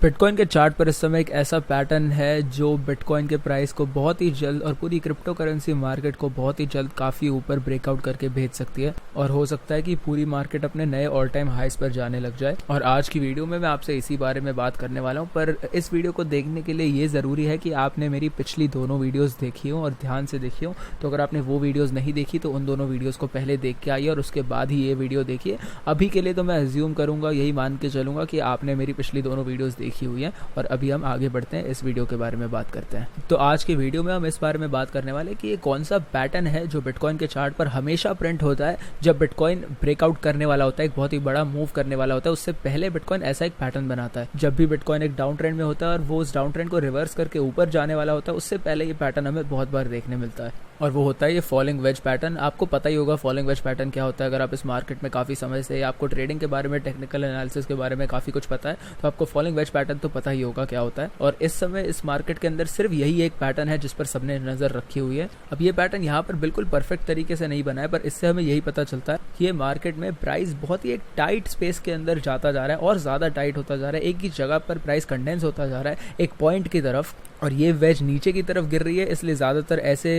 Bitcoin के chart पर इस समय एक ऐसा पैटर्न है जो बिटकॉइन के प्राइस को बहुत ही जल्द और पूरी क्रिप्टो करेंसी मार्केट को बहुत ही जल्द काफ़ी ऊपर ब्रेकआउट करके भेज सकती है और हो सकता है कि पूरी मार्केट अपने नए ऑल टाइम हाइस पर जाने लग जाए। और आज की वीडियो में मैं आपसे इसी बारे में बात करने वाला हूं, पर इस वीडियो को देखने के लिए ये ज़रूरी है कि आपने मेरी पिछली दोनों वीडियोज़ देखी हो और ध्यान से देखी हो। तो अगर आपने वो वीडियोज़ नहीं देखी तो उन दोनों वीडियोज़ को पहले देख के आइए और उसके बाद ही ये वीडियो देखिए। अभी के लिए तो मैं अज्यूम करूँगा, यही मान के चलूँगा कि आपने मेरी पिछली दोनों वीडियोज़ देखी हुई हैं। और अभी हम आगे बढ़ते हैं, इस वीडियो के बारे में बात करते हैं। तो आज की वीडियो में हम इस बारे में बात करने वाले कि ये कौन सा पैटर्न है जो बिटकॉइन के चार्ट पर हमेशा प्रिंट होता है जब बिटकॉइन ब्रेकआउट करने वाला होता है, एक बहुत ही बड़ा मूव करने वाला होता है। उससे पहले बिटकॉइन ऐसा एक पैटर्न बनाता है। जब भी बिटकॉइन एक डाउन ट्रेंड में होता है और वो उस डाउन ट्रेंड को रिवर्स करके ऊपर जाने वाला होता है, उससे पहले ये पैटर्न हमें बहुत बार देखने मिलता है और वो होता है ये फॉलिंग वेज पैटर्न। आपको पता ही होगा फॉलिंग वेज पैटर्न क्या होता है। अगर आप इस मार्केट में काफ़ी समय से, आपको ट्रेडिंग के बारे में, टेक्निकल एनालिसिस के बारे में काफ़ी कुछ पता है, तो आपको फॉलिंग वेज पैटर्न तो पता ही होगा क्या होता है। और इस समय इस मार्केट के अंदर सिर्फ यही एक पैटर्न है जिस पर सबने नज़र रखी हुई है। अब ये पैटर्न यहाँ पर बिल्कुल परफेक्ट तरीके से नहीं बना है, पर इससे हमें यही पता चलता है कि ये मार्केट में प्राइस बहुत ही एक टाइट स्पेस के अंदर जाता जा रहा है और ज़्यादा टाइट होता जा रहा है। एक ही जगह पर प्राइस कंडेंस होता जा रहा है एक पॉइंट की तरफ, और ये वेज नीचे की तरफ गिर रही है। इसलिए ज़्यादातर ऐसे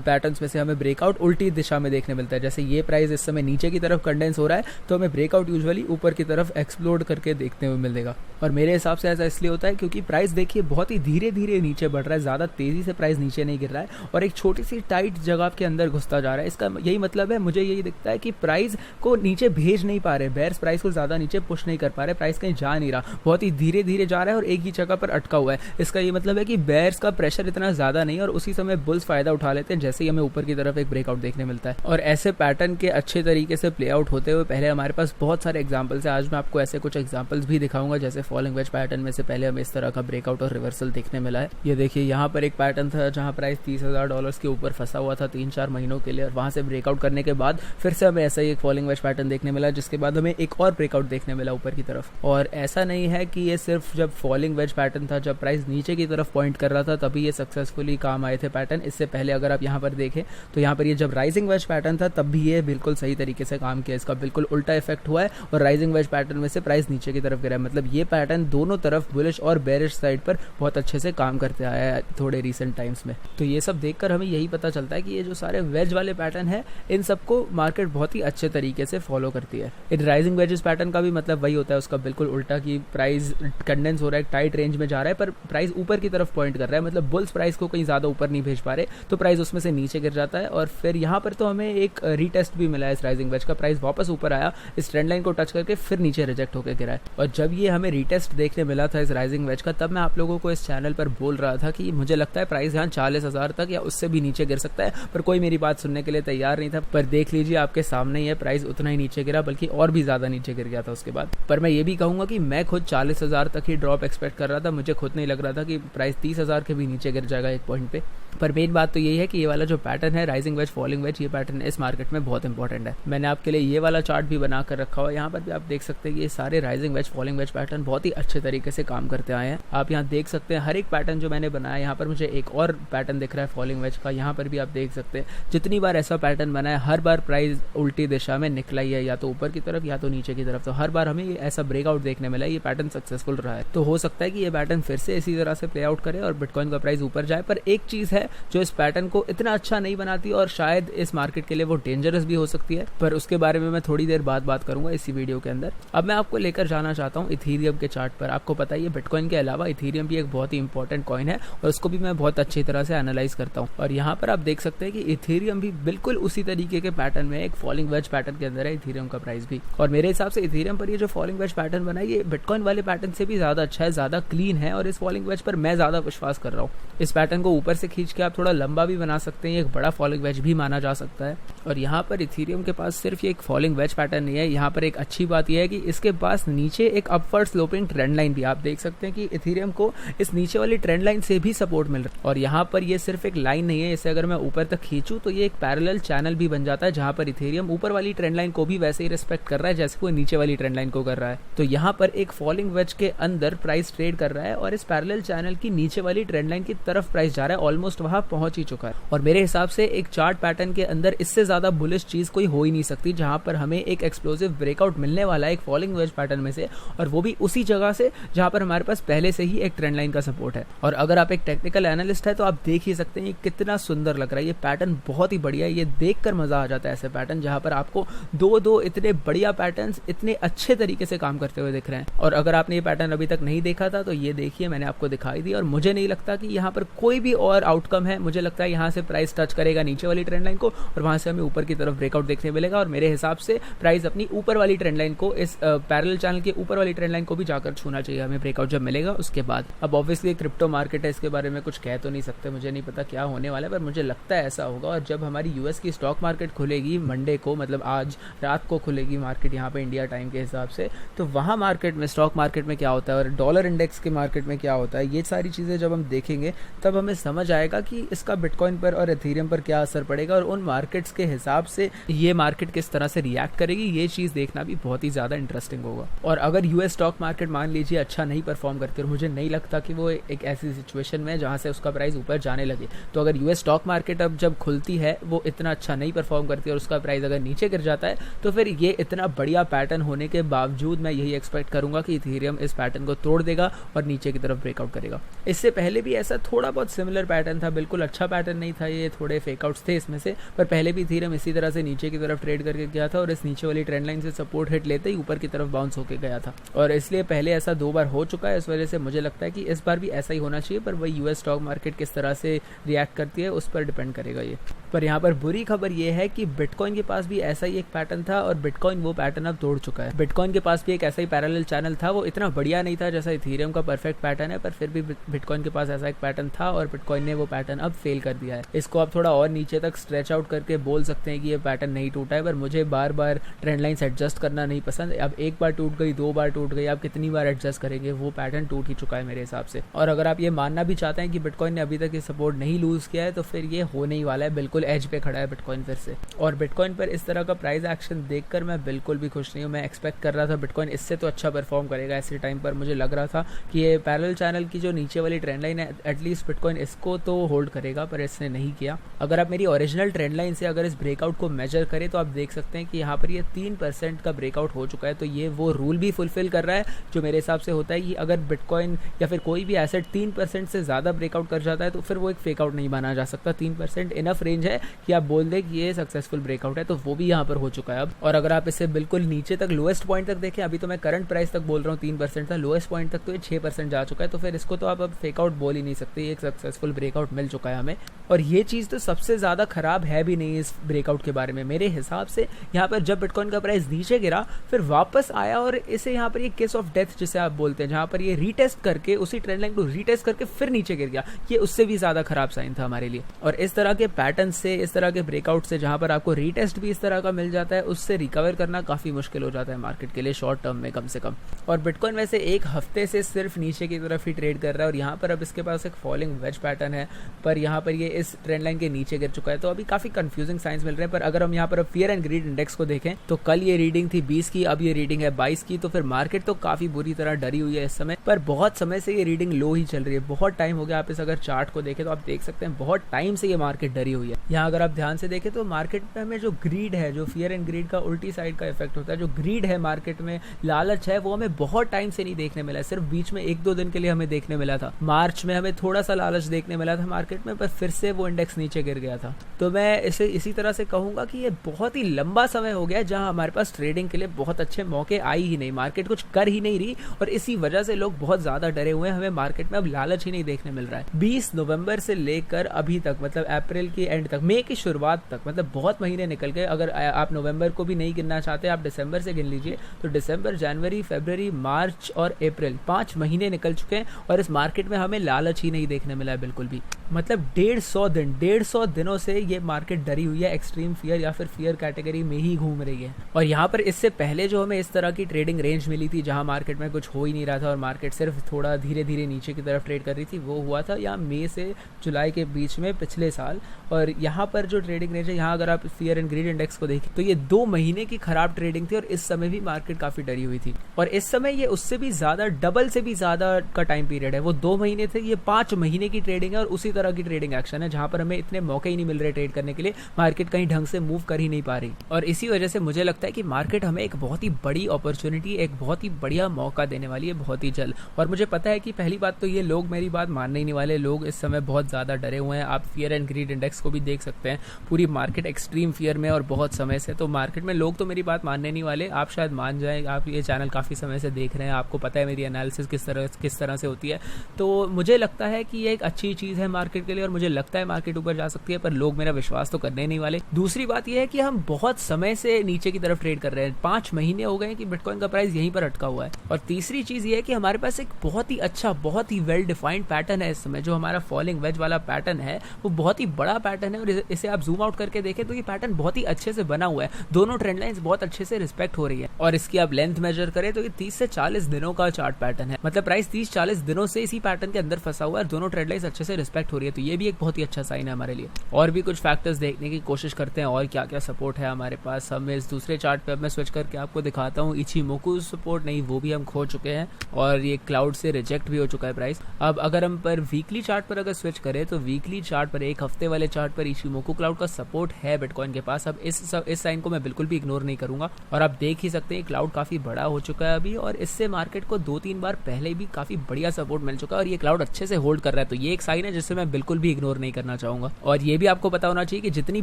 पैटर्न्स में से हमें ब्रेकआउट उल्टी दिशा में देखने मिलता है। जैसे ये प्राइस इस समय नीचे की तरफ कंडेंस हो रहा है तो हमें ब्रेकआउट यूजुअली ऊपर की तरफ एक्सप्लोड करके देखने में मिलेगा। और मेरे हिसाब से ऐसा इसलिए होता है क्योंकि प्राइस देखिए बहुत ही धीरे धीरे नीचे बढ़ रहा है, ज़्यादा तेज़ी से प्राइस नीचे नहीं गिर रहा है और एक छोटी सी टाइट जगह के अंदर घुसता जा रहा है। इसका यही मतलब है, मुझे यही दिखता है कि प्राइस को नीचे भेज नहीं पा रहे, बेयर्स प्राइस को ज़्यादा नीचे पुश नहीं कर पा रहे, प्राइस कहीं जा नहीं रहा, बहुत ही धीरे धीरे जा रहा है और एक ही जगह पर अटका हुआ है। इसका ये मतलब है कि बेयर्स का प्रेशर इतना ज्यादा नहीं और उसी समय बुल्स फायदा उठा लेते हैं जैसे ही हमें ऊपर की तरफ एक ब्रेकआउट देखने मिलता है। और ऐसे पैटर्न के अच्छे तरीके से प्ले आउट होते हुए पहले हमारे पास बहुत सारे एग्जांपल्स हैं। आज मैं आपको ऐसे कुछ एग्जांपल्स भी दिखाऊंगा। जैसे फॉलिंग वेज पैटर्न में से पहले हमें इस तरह का ब्रेकआउट और रिवर्सल देखने मिला है। ये देखिए यहाँ पर एक पैटर्न था जहाँ प्राइस $30,000 के ऊपर फंसा हुआ था 3-4 महीनों के लिए, और वहां से ब्रेकआउट करने के बाद फिर से हमें ऐसा ही एक फॉलिंग वेज पैटर्न देखने मिला, जिसके बाद हमें एक और ब्रेकआउट देखने मिला ऊपर की तरफ। और ऐसा नहीं है कि ये सिर्फ जब फॉलिंग वेज पैटर्न था, जब प्राइस नीचे की तरफ पॉइंट कर रहा था तभी ये सक्सेसफुली काम आए थे पैटर्न। इससे पहले अगर आप यहाँ पर देखें तो यहाँ पर ये जब राइजिंग वेज पैटर्न था तब भी ये बिल्कुल सही तरीके से काम किया। इसका बिल्कुल उल्टा इफेक्ट हुआ है और राइजिंग वेज पैटर्न में से प्राइस नीचे की तरफ गिरा है। मतलब ये पैटर्न दोनों तरफ बुलिश और बेरिश साइड पर बहुत अच्छे से काम करते आया है थोड़े रिसेंट टाइम्स में। तो ये सब देखकर हमें यही पता चलता है कि ये जो सारे वेज वाले पैटर्न है, इन सबको मार्केट बहुत ही अच्छे तरीके से फॉलो करती है। इन राइजिंग वेजेस पैटर्न का भी मतलब वही होता है, उसका बिल्कुल उल्टा, कि प्राइस कंडेंस हो रहा है, टाइट रेंज में जा रहा है, पर प्राइस ऊपर की तरफ पॉइंट कर रहा है। मतलब बुल्स प्राइस को कहीं ज्यादा ऊपर नहीं भेज पा रहे तो प्राइस उसमें से नीचे गिर जाता है। और फिर यहाँ पर तो हमें एक रीटेस्ट भी मिला है इस राइजिंग वेज का, प्राइस वापस ऊपर आया, इस ट्रेंड लाइन को टच करके फिर नीचे रिजेक्ट होकर गिरा है। और जब ये हमें रीटेस्ट देखने मिला था इस राइजिंग वेज का, तब मैं आप लोगों को इस चैनल पर बोल रहा था कि मुझे लगता है प्राइस यहाँ 40,000 तक या उससे भी नीचे गिर सकता है, पर कोई मेरी बात सुनने के लिए तैयार नहीं था। पर देख लीजिए आपके सामने ही है, प्राइस उतना ही नीचे गिरा, बल्कि और भी ज्यादा नीचे गिर गया था उसके बाद। पर मैं ये भी कहूंगा कि मैं खुद 40,000 तक ही ड्रॉप एक्सपेक्ट कर रहा था। मुझे खुद नहीं लग रहा था कि प्राइस 30,000 के भी नीचे गिर जाएगा एक पॉइंट पे। पर मेन बात तो यही है कि ये वाला जो पैटर्न है राइजिंग वेज फॉलिंग वेज, ये पैटर्न इस मार्केट में बहुत इंपॉर्टेंट है। मैंने आपके लिए ये वाला चार्ट भी बना कर रखा हुआ है, यहाँ पर भी आप देख सकते हैं कि ये सारे rising veg falling veg pattern बहुत ही अच्छे तरीके से काम करते आए हैं। आप यहाँ देख सकते हैं हर एक पैटर्न जो मैंने बनाया, यहाँ पर मुझे एक और पैटर्न दिख रहा है फॉलिंग वेज का, यहाँ पर भी आप देख सकते हैं जितनी बार ऐसा पैटर्न बना है हर बार प्राइस उल्टी दिशा में निकला ही है, या तो ऊपर की तरफ या तो नीचे की तरफ। तो हर बार हमें ऐसा ब्रेकआउट देखने मिला है, ये पैटर्न सक्सेसफुल रहा है। तो हो सकता है कि ये पैटर्न फिर से इसी तरह से प्ले आउट करे और बिटकॉइन का प्राइस ऊपर जाए। पर एक चीज है जो इस पैटर्न को इतना अच्छा नहीं बनाती और शायद इस मार्केट के लिए वो डेंजरस भी हो सकती है, पर उसके बारे में मैं थोड़ी देर बाद बात करूंगा इसी वीडियो के अंदर। अब मैं आपको लेकर जाना चाहता हूं इथीरियम के चार्ट पर। आपको पता है बिटकॉइन के अलावा इथीरियम भी एक बहुत ही इंपॉर्टेंट कॉइन है और उसको भी मैं बहुत अच्छी तरह से एनालाइज करता हूं। और यहाँ पर आप देख सकते हैं कि इथीरियम भी बिल्कुल उसी तरीके के पैटर्न में, एक फॉलिंग वेज पैटर्न के अंदर है इथीरियम का प्राइस भी। और मेरे हिसाब से इथीरियम पर ये जो फॉलिंग वेज पैटर्न बना है ये बिटकॉइन वाले पैटर्न से भी ज्यादा अच्छा है, ज्यादा क्लीन है, और इस फॉलिंग वेज पर मैं ज्यादा विश्वास कर रहा हूँ। इस पैटर्न को ऊपर से खींच के आप थोड़ा लंबा भी बना सकते हैं, एक बड़ा फॉलिंग वेज भी माना जा सकता है। और यहाँ पर इथीरियम के पास सिर्फ ये एक फॉलिंग वेज पैटर्न नहीं है, यहाँ पर एक अच्छी बात यह है कि इसके पास नीचे एक अपवर्ड स्लोपिंग ट्रेंड लाइन भी, आप देख सकते हैं कि इथीरियम को इस नीचे वाली ट्रेंड लाइन से भी सपोर्ट मिल रहा है। और यहाँ पर ये सिर्फ एक लाइन नहीं है, इसे अगर मैं ऊपर तक खींचूं तो ये एक पैरेलल चैनल भी बन जाता है, जहाँ पर इथीरियम ऊपर वाली ट्रेंड लाइन को भी वैसे ही रिस्पेक्ट कर रहा है जैसे वो नीचे वाली ट्रेंड लाइन को कर रहा है। तो यहाँ पर एक फॉलिंग वेज के अंदर प्राइस ट्रेड कर रहा है और इस पैरेलल चैनल की नीचे वाली ट्रेंड लाइन की तरफ प्राइस जा रहा है, ऑलमोस्ट वहां पहुंच ही चुका है। और मेरे हिसाब से एक चार्ट पैटर्न के अंदर इससे ज्यादा बुलिश चीज कोई हो ही नहीं सकती, जहां पर हमें एक एक्सप्लोसिव ब्रेकआउट मिलने वाला है एक फॉलिंग वेज पैटर्न में से, और वो भी उसी जगह से जहां पर हमारे पास पहले से ही एक ट्रेंड लाइन का सपोर्ट है। और अगर आप एक टेक्निकल एनालिस्ट है तो आप देख ही सकते हैं ये कितना सुंदर लग रहा है। ये पैटर्न बहुत ही बढ़िया है, ये देखकर मजा आ जाता है ऐसे पैटर्न जहां पर आपको दो इतने बढ़िया पैटर्न्स इतने अच्छे तरीके से काम करते हुए दिख रहे हैं। और अगर आपने ये पैटर्न अभी तक नहीं देखा था तो ये देखिए, मैंने आपको दिखाई दी, और मुझे नहीं लगता कि यहाँ पर कोई भी और आउटकम है। मुझे लगता है यहाँ से प्राइस टच करेगा नीचे वाली ट्रेंड लाइन को और वहां से हमें ऊपर की तरफ ब्रेकआउट देखने मिलेगा, और मेरे हिसाब से प्राइस अपनी ऊपर वाली ट्रेंड लाइन को, इस पैरेलल चैनल के ऊपर वाली ट्रेंड लाइन को भी जाकर छूना चाहिए हमें ब्रेकआउट जब मिलेगा उसके बाद। अब ऑब्वियसली क्रिप्टो मार्केट है, इसके बारे में कुछ कह तो नहीं सकते, मुझे नहीं पता क्या होने वाला है, पर मुझे लगता है ऐसा होगा। और जब हमारी यूएस की स्टॉक मार्केट खुलेगी मंडे को, मतलब आज रात को खुलेगी मार्केट यहाँ पे इंडिया टाइम के हिसाब से, तो वहाँ मार्केट में, स्टॉक मार्केट में क्या होता है और डॉलर इंडेक्स के मार्केट में क्या होता है, ये सारी चीज़ें जब हम देखेंगे तब हमें समझ आएगा कि इसका बिटकॉइन पर और एथेरियम पर क्या असर पड़ेगा, और उन मार्केट्स के हिसाब से ये मार्केट किस तरह से रिएक्ट करेगी, ये चीज़ देखना भी बहुत ही ज़्यादा इंटरेस्टिंग होगा। और अगर यूएस स्टॉक मार्केट मान लीजिए अच्छा नहीं परफॉर्म करती, और मुझे नहीं लगता कि वो एक ऐसी सिचुएशन में जहाँ से उसका प्राइस ऊपर जाने लगे, तो अगर यूएस स्टॉक मार्केट अब जब खुलती है वो इतना अच्छा नहीं परफॉर्म करती और उसका प्राइस अगर नीचे गिर जाता है, तो फिर ये इतना बढ़िया पैटर्न होने के बावजूद मैं यही एक्सपेक्ट करूंगा कि इथेरियम इस पैटर्न को तोड़ देगा और नीचे की तरफ ब्रेकआउट करेगा। इससे पहले भी ऐसा थोड़ा बहुत सिमिलर पैटर्न था, बिल्कुल अच्छा पैटर्न नहीं था, ये थोड़े फेकआउट्स थे इसमें से, पर पहले भी इथेरियम इसी तरह से नीचे की तरफ ट्रेड करके गया था और इस नीचे वाली ट्रेंड लाइन से सपोर्ट हिट लेते ही ऊपर की तरफ बाउंस होकर गया था। और इसलिए पहले ऐसा 2 बार हो चुका है, इस वजह से मुझे लगता है कि इस बार भी ऐसा ही होना चाहिए, पर वही यूएस स्टॉक मार्केट किस तरह से रिएक्ट करती है उस पर डिपेंड करेगा ये। पर यहाँ पर बुरी खबर ये है कि बिटकॉइन के पास भी ऐसा ही एक पैटर्न था और बिटकॉइन वो पैटर्न अब तोड़ चुका है। बिटकॉइन के पास भी एक ऐसा ही पैरेलल चैनल था, वो इतना बढ़िया नहीं था जैसा इथेरियम का परफेक्ट पैटर्न है, पर फिर भी बिटकॉइन के पास ऐसा एक पैटर्न था और बिटकॉइन ने वो पैटर्न अब फेल कर दिया है। इसको आप थोड़ा और नीचे तक स्ट्रेच आउट करके बोल सकते हैं कि ये पैटर्न नहीं टूटा है, पर मुझे बार बार ट्रेंड लाइन्स एडजस्ट करना नहीं पसंद। अब एक बार टूट गई, 2 बार टूट गई, आप कितनी बार एडजस्ट करेंगे, वो पैटर्न टूट ही चुका है मेरे हिसाब से। और अगर आप ये मानना भी चाहते हैं कि बिटकॉइन ने अभी तक ये सपोर्ट नहीं लूज किया है, तो फिर ये होने ही वाला है, बिल्कुल एज पे खड़ा है बिटकॉइन फिर से। और बिटकॉइन पर इस तरह का प्राइस एक्शन देखकर मैं बिल्कुल भी खुश नहीं हूँ। मैं एक्सपेक्ट कर रहा था बिटकॉइन इससे तो अच्छा परफॉर्म करेगा, ऐसे टाइम पर मुझे लग रहा था कि ये पैरेलल चैनल की जो नीचे वाली ट्रेंड लाइन है, एटलीस्ट बिटकॉइन इसको तो होल्ड करेगा, पर इसने नहीं किया। अगर आप मेरी ओरिजिनल ट्रेंड लाइन से अगर इस ब्रेकआउट को मेजर करें तो आप देख सकते हैं कि यहाँ पर ये 3% का ब्रेकआउट हो चुका है, तो ये वो रूल भी फुलफिल कर रहा है जो मेरे हिसाब से होता है कि अगर बिटकॉइन या फिर कोई भी एसेट 3% से ज़्यादा ब्रेकआउट कर जाता है तो फिर वो एक फेकआउट नहीं माना जा सकता। 3% इनफ रेंज है कि आप बोल दें कि ये सक्सेसफुल ब्रेकआउट है, तो वो भी यहाँ पर हो चुका है अब। और अगर आप इसे बिल्कुल नीचे तक लोएस्ट पॉइंट तक देखें, अभी तो मैं करंट प्राइस तक बोल रहा हूँ 3% था, लोएस्ट पॉइंट तक तो ये 6% जा चुका है, तो फिर इसको तो आप अब फेकआउट बोल ही नहीं सकते, एक सक्सेसफुल ब्रेकआउट मिल चुका है हमें। और ये चीज़ तो सबसे ज़्यादा खराब है भी नहीं इस ब्रेकआउट के बारे में मेरे हिसाब से। यहाँ पर जब बिटकॉइन का प्राइस नीचे गिरा फिर वापस आया और इसे यहाँ पर ये केस ऑफ डेथ जिसे आप बोलते हैं, जहाँ पर ये रीटेस्ट करके उसी ट्रेंड लाइन को रीटेस्ट करके फिर नीचे गिर गया, ये उससे भी ज़्यादा खराब साइन था हमारे लिए। और इस तरह के पैटर्न से, इस तरह के ब्रेकआउट से जहाँ पर आपको रीटेस्ट भी इस तरह का मिल जाता है, उससे रिकवर करना काफ़ी मुश्किल हो जाता है मार्केट के लिए शॉर्ट टर्म में कम से कम। और बिटकॉइन वैसे एक हफ्ते से सिर्फ नीचे की तरफ ही ट्रेड कर रहा है और यहाँ पर अब इसके पास एक फॉलिंग वेज पैटर्न है, पर यहाँ पर ये इस ट्रेंड लाइन के नीचे गिर चुका है, तो अभी काफ़ी कंफ्यूजिंग साइंस मिल रहे हैं। पर अगर हम यहाँ पर फियर एंड ग्रीड इंडेक्स को देखें तो कल ये रीडिंग थी 20 की, अब ये रीडिंग है 22 की, तो फिर मार्केट तो काफ़ी बुरी तरह डरी हुई है इस समय। पर बहुत समय से ये रीडिंग लो ही चल रही है, बहुत टाइम हो गया। आप इस अगर चार्ट को देखें तो आप देख सकते हैं बहुत टाइम से ये मार्केट डरी हुई है। यहाँ अगर आप ध्यान से देखें तो मार्केट में हमें जो ग्रीड है, जो फियर एंड ग्रीड का उल्टी साइड का इफेक्ट होता है, जो ग्रीड है मार्केट में, लालच है, वो हमें बहुत टाइम से नहीं देखने मिला है। सिर्फ बीच में 1-2 दिन के लिए हमें देखने मिला था, मार्च में हमें थोड़ा सा लालच देखने मिला था मार्केट में, पर फिर से वो इंडेक्स नीचे गिर गया था। तो मैं इसे इसी तरह से कहूंगा कि ये बहुत ही लंबा समय हो गया जहां हमारे पास ट्रेडिंग के लिए बहुत अच्छे मौके आए ही नहीं, मार्केट कुछ कर ही नहीं रही और इसी वजह से लोग बहुत ज्यादा डरे हुए हैं। हमें मार्केट में अब लालच ही नहीं देखने मिल रहा है। 20 नवंबर से लेकर अभी तक, मतलब अप्रैल की एंड तक, मई की शुरुआत तक, मतलब बहुत महीने निकल गए। अगर आप नवंबर को भी नहीं गिनना चाहते, आप दिसंबर से गिन लीजिए, तो दिसंबर, जनवरी, फरवरी, मार्च और अप्रैल, 5 महीने निकल चुके हैं और इस मार्केट में हमें लालच ही नहीं देखने मिला है बिल्कुल भी। मतलब 150 दिनों से ये मार्केट डरी हुई है, एक्सट्रीम फियर या फिर फियर कैटेगरी में ही घूम रही है। और यहाँ पर इससे पहले जो हमें इस तरह की ट्रेडिंग रेंज मिली थी जहाँ मार्केट में कुछ हो ही नहीं रहा था और मार्केट सिर्फ थोड़ा धीरे धीरे नीचे की तरफ ट्रेड कर रही थी, वो हुआ था यहाँ मई से जुलाई के बीच में पिछले साल। और यहाँ पर जो ट्रेडिंग रेंज है, यहाँ अगर आप फियर एंड ग्रीड इंडेक्स को देखें तो ये 2 महीने की खराब ट्रेडिंग थी और इस समय भी मार्केट काफी डरी हुई थी। और इस समय ये उससे भी ज्यादा, डबल से भी ज्यादा का टाइम पीरियड है। वो 2 महीने थे, ये 5 महीने की ट्रेडिंग है और उसी तरह की ट्रेडिंग एक्शन है जहां पर हमें इतने मौके ही नहीं मिल रहे ट्रेड करने के लिए, मार्केट कहीं ढंग से मूव कर ही नहीं पा रही। और इसी वजह से मुझे लगता है कि मार्केट हमें एक बहुत ही बड़ी अपॉर्चुनिटी, एक बहुत ही बढ़िया मौका देने वाली है बहुत ही जल्द। और मुझे पता है कि पहली बात तो ये लोग मेरी बात मानने ही नहीं वाले, लोग इस समय बहुत ज़्यादा डरे हुए हैं। आप फियर एंड ग्रीड इंडेक्स को भी देख सकते हैं, पूरी मार्केट एक्सट्रीम फियर में और बहुत समय से। तो मार्केट में लोग तो मेरी बात मानने नहीं वाले, आप शायद मान जाएं, आप ये चैनल काफ़ी समय से देख रहे हैं, आपको पता है मेरी एनालिसिस किस तरह से होती है। तो मुझे लगता है कि ये एक अच्छी चीज़ है मार्केट के लिए और मुझे लगता है मार्केट ऊपर जा सकती है, पर लोग मेरा विश्वास तो करने नहीं वाले। दूसरी बात यह है कि हम बहुत समय से नीचे की तरफ ट्रेड कर रहे हैं, 5 महीने हो गए कि बिटकॉइन का प्राइस यहीं पर अटका हुआ है। और तीसरी चीज़ ये है कि हमारे पास एक बहुत ही अच्छा, बहुत ही वेल डिफाइंड पैटर्न है इस समय, जो हमारा फॉलिंग वेज वाला पैटर्न है वो बहुत ही बड़ा पैटर्न है। और इसे आप जूम आउट करके देखें तो ये पैटर्न बहुत ही अच्छे से बना हुआ है, दोनों ट्रेंड लाइंस बहुत अच्छे से रिस्पेक्ट हो रही है। और इसकी आप लेंथ मेजर करें तो ये 30 से 40 दिनों का चार्ट पैटर्न है, मतलब प्राइस 30-40 दिनों से इसी पैटर्न के अंदर फंसा हुआ है, दोनों ट्रेंड लाइंस अच्छे से रिस्पेक्ट हो रही है। तो ये भी एक बहुत ही अच्छा साइन है हमारे लिए। और भी कुछ फैक्टर्स देखने की कोशिश करते हैं और क्या क्या सपोर्ट है हमारे पास। हम इस दूसरे चार्ट पे अब मैं स्विच करके आपको दिखाता हूँ। इचिमोकू सपोर्ट नहीं, वो भी हम खो चुके हैं और ये क्लाउड से रिजेक्ट भी हो चुका है प्राइस। अब अगर हम पर वीकली चार्ट पर अगर स्विच करें तो वीकली चार्ट पर, एक हफ्ते वाले चार्ट पर इचिमोकू क्लाउड का सपोर्ट है बिटकॉइन के पास। अब इस साइन को मैं बिल्कुल भी इग्नोर नहीं करूंगा और आप देख ही सकते हैं क्लाउड काफी बड़ा हो चुका है अभी, और इससे मार्केट को 2-3 बार पहले भी काफी बढ़िया सपोर्ट मिल चुका है और ये क्लाउड अच्छे से होल्ड कर रहा है। तो ये एक साइन है जिससे मैं बिल्कुल भी इग्नोर नहीं करना चाहूंगा। और ये भी आपको पता होना चाहिए कि जितनी